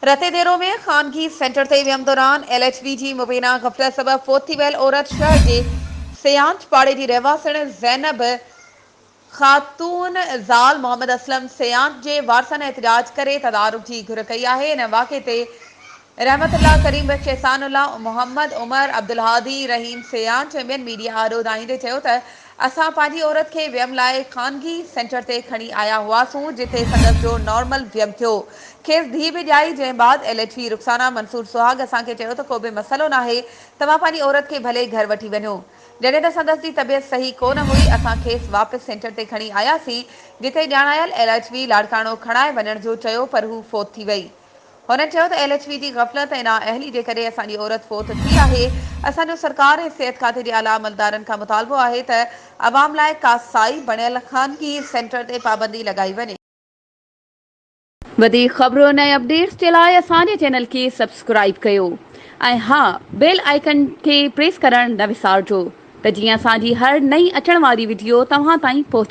रते देरो में खानगी सेंटर ते वियम दौरान LHV जी मुबीना गफलत सबब फोत थी वियल औरत शहर जे सियांच पाड़े जी रहवासण ज़ैनब ख़ातून ज़ाल मोहम्मद असलम सियांच जे वारसन एहतजाज करे तदारुक जी घुर कई आहे। इन वाक़े ते रहमतुल्लाह करीम बख्श एहसानुल्लाह मोहम्मद उमर अब्दुल हादी रहीम सियांच ऐं ॿियनि मीडिया आॾोदाईंदे चयो त असां पंहिंजी औरत खे वियम लाइ खानगी सेंटर ते खणी आया हुआसीं जिथे संदसि जो नॉर्मल वियम थियो। खेसि धी बि ॼाई जंहिं बाद LHV रुखसाना मंसूर सुहाग असांखे चयो त को बि मसइलो नाहे, तव्हां पंहिंजी औरत खे भले घर वठी वञो। जॾहिं त संदसि जी तबियत सही कोन हुई असां खेसि वापसि सेंटर ते खणी आयासीं जिथे ॼाणायल LHV लाड़काणो खणाए वञण जो चयो पर हू फोत थी वई। हुननि चयो त LHV जी गफ़लत ऐं नाअहली जे करे असांजी औरत फोत थी आहे। असांजो सरकार ऐं सिहत खाते जे आला अमलदारनि खां मुतालबो आहे त अवाम लाइ का साई बणियल खानगी सेंटर ते पाबंदी लॻाई वञे। वधीक ख़बरुनि ऐं अपडेट्स जे लाइ असांजे चैनल खे सब्सक्राइब कयो ऐं हा बेल आइकन खे प्रेस करणु न विसारिजो त जीअं असांजी हर नई अचण वारी वीडियो तव्हां ताईं पहुची